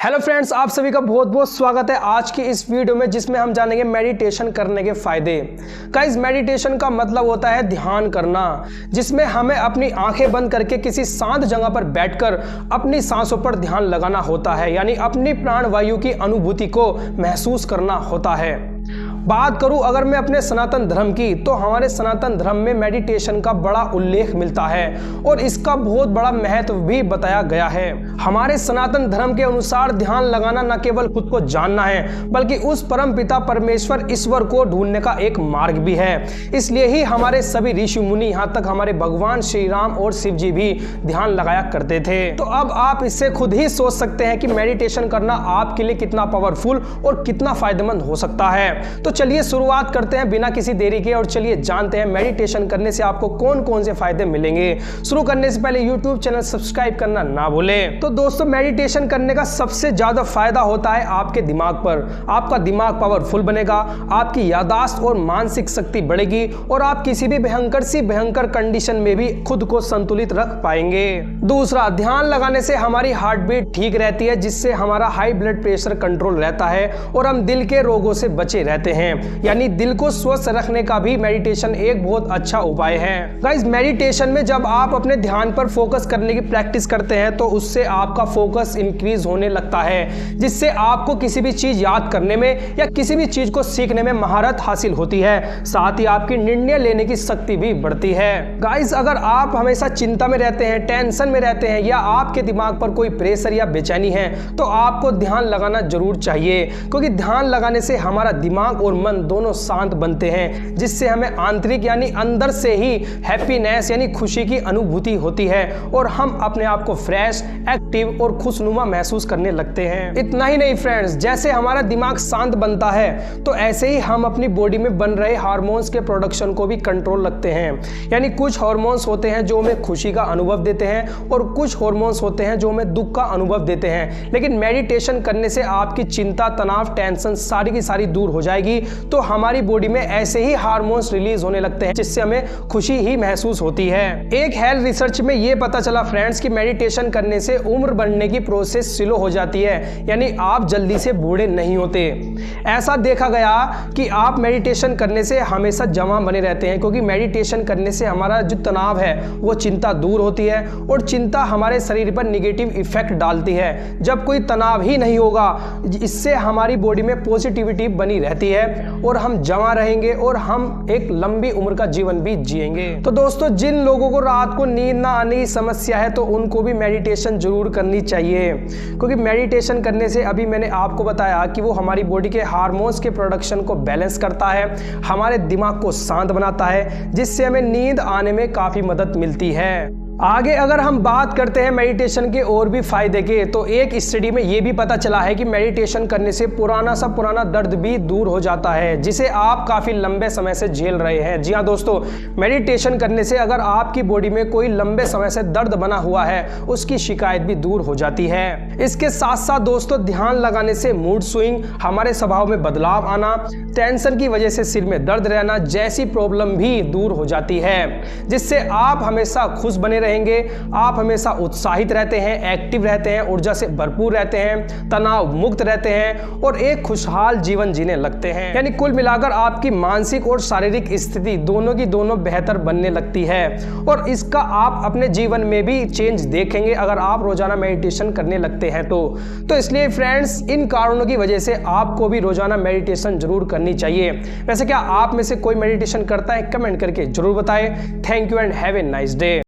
Hello friends, आप सभी का बहुत बहुत स्वागत है आज की इस वीडियो में, जिसमें हम जानेंगे मेडिटेशन करने के फायदे। गाइस, मेडिटेशन का मतलब होता है ध्यान करना, जिसमें हमें अपनी आंखें बंद करके किसी शांत जगह पर बैठकर अपनी सांसों पर ध्यान लगाना होता है, यानी अपनी प्राणवायु की अनुभूति को महसूस करना होता है। बात करूं अगर मैं अपने सनातन धर्म की, तो हमारे सनातन धर्म में मेडिटेशन का बड़ा उल्लेख मिलता है और इसका बहुत बड़ा महत्व भी बताया गया है। हमारे सनातन धर्म के अनुसार ध्यान लगाना न केवल खुद को जानना है, बल्कि उस परम पिता परमेश्वर ईश्वर को ढूंढने का एक मार्ग भी है। इसलिए ही हमारे सभी ऋषि मुनि, यहाँ तक हमारे भगवान श्री राम और शिव जी भी ध्यान लगाया करते थे। तो अब आप इससे खुद ही सोच सकते हैं कि मेडिटेशन करना आपके लिए कितना पावरफुल और कितना फायदेमंद हो सकता है। तो चलिए शुरुआत करते हैं बिना किसी देरी के, और चलिए जानते हैं मेडिटेशन करने से आपको कौन कौन से फायदे मिलेंगे। शुरू करने से पहले YouTube चैनल सब्सक्राइब करना ना भूलें। तो दोस्तों, मेडिटेशन करने का सबसे ज्यादा फायदा होता है आपके दिमाग पर। आपका दिमाग पावरफुल बनेगा, आपकी याददाश्त और मानसिक शक्ति बढ़ेगी और आप किसी भी भयंकर कंडीशन में भी खुद को संतुलित रख पाएंगे। दूसरा, ध्यान लगाने से हमारी हार्ट बीट ठीक रहती है, जिससे हमारा हाई ब्लड प्रेशर कंट्रोल रहता है और हम दिल के रोगों से बचे रहते हैं। यानी दिल को स्वस्थ रखने का भी मेडिटेशन एक बहुत अच्छा उपाय है। गाइस, मेडिटेशन में जब आप अपने ध्यान पर फोकस करने की प्रैक्टिस करते हैं, तो उससे आपका फोकस इंक्रीज होने लगता है, जिससे आपको किसी भी चीज याद करने में या किसी भी चीज को सीखने में महारत हासिल होती है। साथ ही आपकी निर्णय लेने की शक्ति भी बढ़ती है। गाइस, अगर आप हमेशा चिंता में रहते हैं, टेंशन में रहते हैं, या आपके दिमाग पर कोई प्रेशर या बेचैनी है, तो आपको ध्यान लगाना जरूर चाहिए, क्योंकि ध्यान लगाने से हमारा दिमाग और मन दोनों शांत बनते हैं, जिससे हमें आंतरिक यानी अंदर से ही हैप्पीनेस यानी खुशी की अनुभूति होती है और हम अपने आप को फ्रेश, एक्टिव और खुशनुमा महसूस करने लगते हैं। इतना ही नहीं फ्रेंड्स, जैसे हमारा दिमाग शांत बनता है, तो ऐसे ही हम अपनी बॉडी में बन रहे हार्मोन्स के प्रोडक्शन को भी कंट्रोल रखते हैं। यानी कुछ हार्मोन्स होते हैं जो हमें खुशी का अनुभव देते हैं और कुछ हार्मोन्स होते हैं जो हमें दुख का अनुभव देते हैं। लेकिन मेडिटेशन करने से आपकी चिंता, तनाव, टेंशन सारी की सारी दूर हो जाएगी, तो हमारी बॉडी में ऐसे ही हार्मोन्स रिलीज होने लगते हैं, जिससे हमें खुशी ही महसूस होती है। एक हेल्थ रिसर्च में यह पता चला फ्रेंड्स कि मेडिटेशन करने से उम्र बढ़ने की प्रोसेस स्लो हो जाती है, यानी आप जल्दी से बूढ़े नहीं होते। ऐसा देखा गया कि आप मेडिटेशन करने से हमेशा जवान बने रहते हैं, क्योंकि मेडिटेशन करने से हमारा जो तनाव है वो चिंता दूर होती है और चिंता हमारे शरीर पर निगेटिव इफेक्ट डालती है। जब कोई तनाव ही नहीं होगा, इससे हमारी बॉडी में पॉजिटिविटी बनी रहती है और हम जवां रहेंगे और हम एक लंबी उम्र का जीवन भी जिएंगे। तो दोस्तों, जिन लोगों को रात को नींद ना आने की समस्या है, तो उनको भी मेडिटेशन जरूर करनी चाहिए, क्योंकि मेडिटेशन करने से अभी मैंने आपको बताया कि वो हमारी बॉडी के हार्मोन्स के प्रोडक्शन को बैलेंस करता है, हमारे दिमाग को शांत बनाता है, जिससे हमें नींद आने में काफी मदद मिलती है। आगे अगर हम बात करते हैं मेडिटेशन के और भी फायदे के, तो एक स्टडी में यह भी पता चला है कि मेडिटेशन करने से पुराना दर्द भी दूर हो जाता है, जिसे आप काफी लंबे समय से झेल रहे हैं। जी हाँ दोस्तों, मेडिटेशन करने से अगर आपकी बॉडी में कोई लंबे समय से दर्द बना हुआ है, उसकी शिकायत भी दूर हो जाती है। इसके साथ साथ दोस्तों, ध्यान लगाने से मूड स्विंग, हमारे स्वभाव में बदलाव आना, टेंशन की वजह से सिर में दर्द रहना जैसी प्रॉब्लम भी दूर हो जाती है, जिससे आप हमेशा खुश बने रहेंगे। आप हमेशा उत्साहित रहते हैं, एक्टिव रहते हैं, ऊर्जा से भरपूर रहते हैं, तनाव मुक्त रहते हैं और एक खुशहाल जीवन जीने लगते हैं। यानी कुल मिलाकर आपकी मानसिक और शारीरिक स्थिति दोनों की दोनों बेहतर बनने लगती है, और इसका आप अपने जीवन में भी चेंज देखेंगे अगर आप रोजाना मेडिटेशन करने लगते हैं तो इसलिए फ्रेंड्स, इन कारणों की वजह से आपको भी रोजाना मेडिटेशन जरूर करनी चाहिए। वैसे क्या आप में से कोई मेडिटेशन करता है? कमेंट करके जरूर बताएं। Thank you and have a nice day.